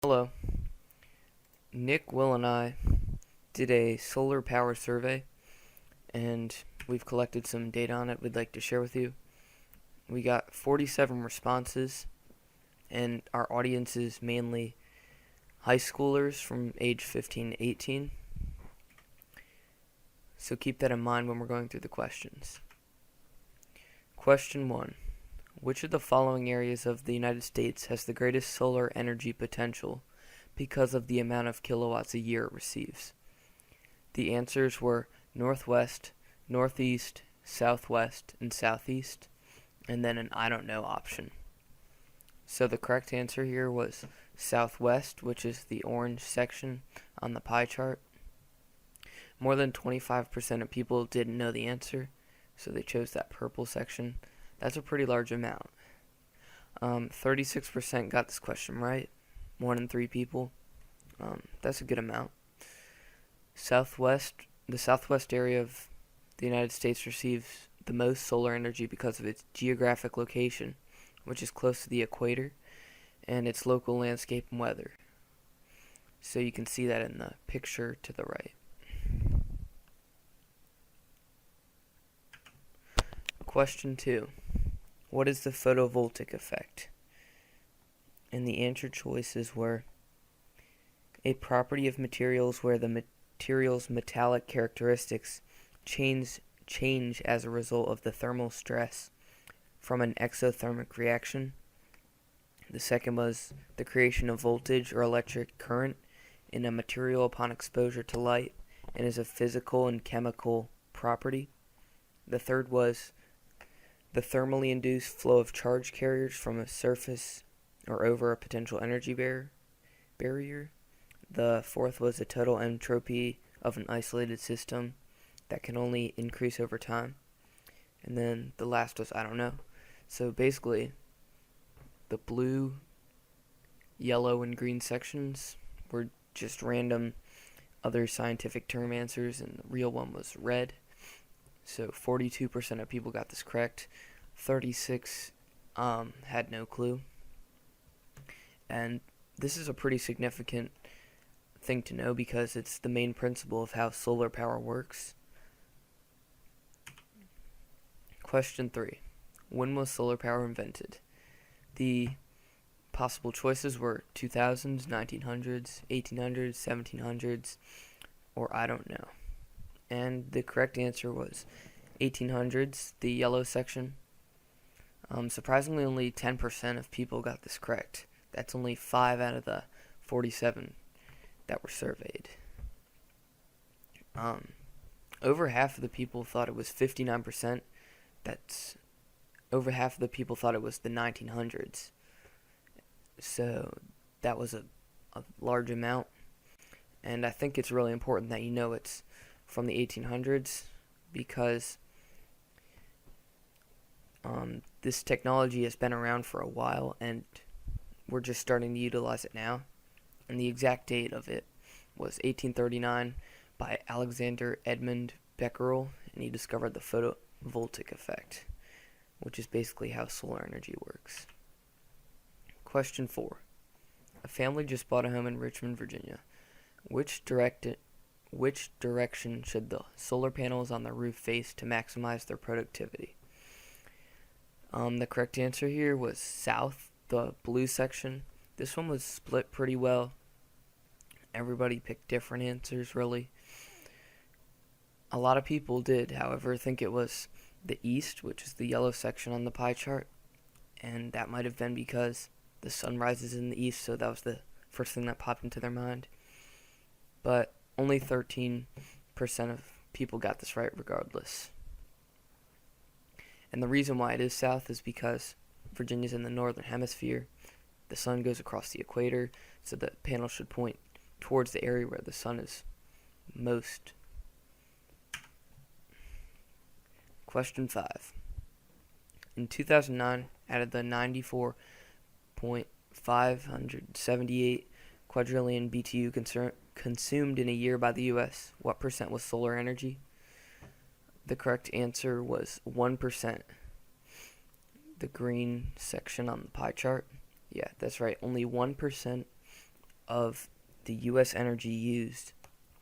Hello. Nick, Will, and I did a solar power survey, and we've collected some data on it we'd like to share with you. We got 47 responses, and our audience is mainly high schoolers from age 15 to 18. So keep that in mind when we're going through the questions. Question 1. Which of the following areas of the United States has the greatest solar energy potential because of the amount of kilowatts a year it receives? The answers were Northwest, Northeast, Southwest, and Southeast, and then an I don't know option. So the correct answer here was Southwest, which is the orange section on the pie chart. More than 25% of people didn't know the answer, so they chose that purple section. That's a pretty large amount. 36% got this question right. 1 in 3 people. That's a good amount. The southwest area of the United States receives the most solar energy because of its geographic location, which is close to the equator, and its local landscape and weather. So you can see that in the picture to the right. Question 2. What is the photovoltaic effect? And the answer choices were a property of materials where the material's metallic characteristics change as a result of the thermal stress from an exothermic reaction. The second was the creation of voltage or electric current in a material upon exposure to light and is a physical and chemical property. The third was the thermally induced flow of charge carriers from a surface or over a potential energy barrier. The fourth was the total entropy of an isolated system that can only increase over time. And then the last was I don't know. So basically, the blue, yellow, and green sections were just random other scientific term answers, and the real one was red. So 42% of people got this correct. 36 had no clue. And this is a pretty significant thing to know because it's the main principle of how solar power works. Question 3. When was solar power invented? The possible choices were 2000s, 1900s, 1800s, 1700s, or I don't know. And the correct answer was 1800s, the yellow section. Surprisingly, only 10% of people got this correct. That's only 5 out of the 47 that were surveyed. Over half of the people thought it was 59%. That's over half of the people thought it was the 1900s. So that was a large amount. And I think it's really important that you know it's from the 1800s because this technology has been around for a while and we're just starting to utilize it now. And the exact date of it was 1839 by Alexander Edmund Becquerel, and he discovered the photovoltaic effect, which is basically how solar energy works. Question 4. A family just bought a home in Richmond, Virginia. Which direction should the solar panels on the roof face to maximize their productivity? The correct answer here was south, the blue section. This one was split pretty well. Everybody picked different answers, really. A lot of people did, however, think it was the east, which is the yellow section on the pie chart. And that might have been because the sun rises in the east, so that was the first thing that popped into their mind. But only 13% of people got this right regardless. And the reason why it is south is because Virginia's in the northern hemisphere. The sun goes across the equator, so the panel should point towards the area where the sun is most. Question 5. In 2009, out of the 94.578 quadrillion BTU consumed in a year by the U.S., what percent was solar energy? The correct answer was 1%. The green section on the pie chart. Yeah, that's right. Only 1% of the U.S. energy used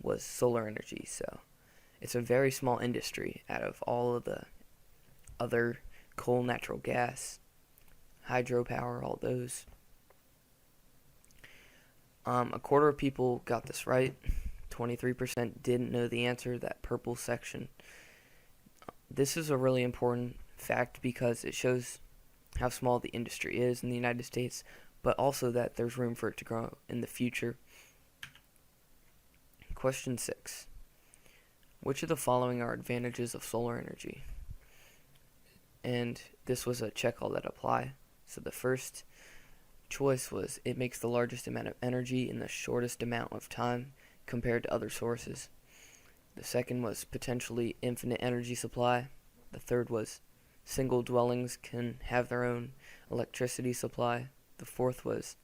was solar energy. So it's a very small industry out of all of the other coal, natural gas, hydropower, all those. A quarter of people got this right. 23% didn't know the answer, that purple section. This is a really important fact because it shows how small the industry is in the United States, but also that there's room for it to grow in the future. Question 6. Which of the following are advantages of solar energy? And this was a check all that apply. So the first choice was it makes the largest amount of energy in the shortest amount of time compared to other sources. The second was potentially infinite energy supply. The third was single dwellings can have their own electricity supply. The fourth was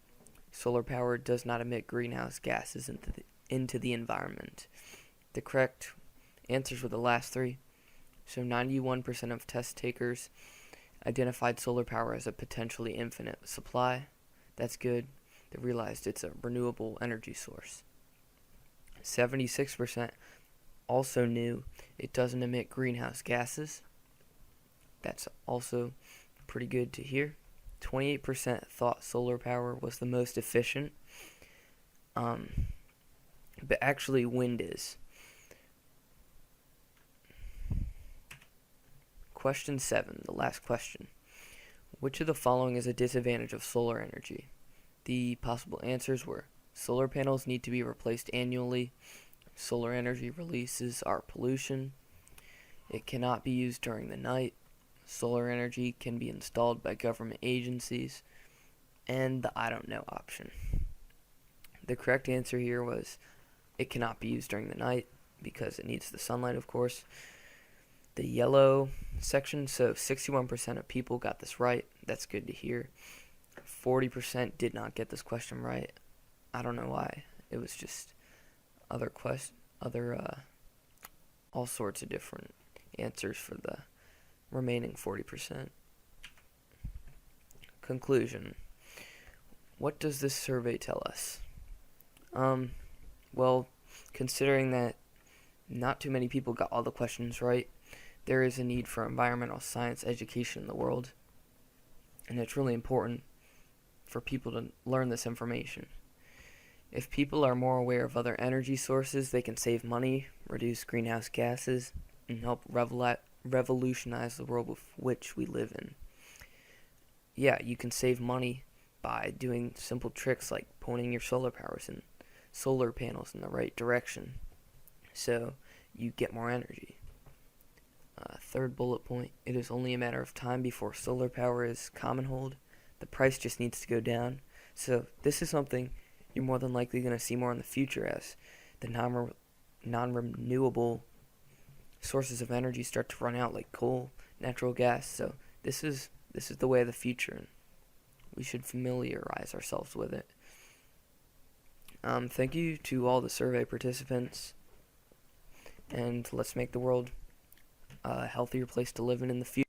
solar power does not emit greenhouse gases into the environment. The correct answers were the last three. So 91% of test takers identified solar power as a potentially infinite supply. That's good. They realized it's a renewable energy source. 76% also knew it doesn't emit greenhouse gases. That's also pretty good to hear. 28% thought solar power was the most efficient. But actually wind is. Question 7, the last question. Which of the following is a disadvantage of solar energy? The possible answers were solar panels need to be replaced annually. Solar energy releases are pollution. It cannot be used during the night. Solar energy can be installed by government agencies. And the I don't know option. The correct answer here was it cannot be used during the night because it needs the sunlight, of course. The yellow section, so 61% of people got this right. That's good to hear. 40% did not get this question right. I don't know why. It was just all sorts of different answers for the remaining 40%. Conclusion. What does this survey tell us? Well, considering that not too many people got all the questions right, there is a need for environmental science education in the world, and it's really important for people to learn this information. If people are more aware of other energy sources, they can save money, reduce greenhouse gases, and help revolutionize the world with which we live in. Yeah, you can save money by doing simple tricks like pointing your solar panels in the right direction, so you get more energy. Third bullet point, it is only a matter of time before solar power is commonhold. The price just needs to go down. So this is something you're more than likely going to see more in the future as the non-renewable sources of energy start to run out, like coal, natural gas. So this is the way of the future, and we should familiarize ourselves with it. Thank you to all the survey participants, and let's make the world a healthier place to live in the future.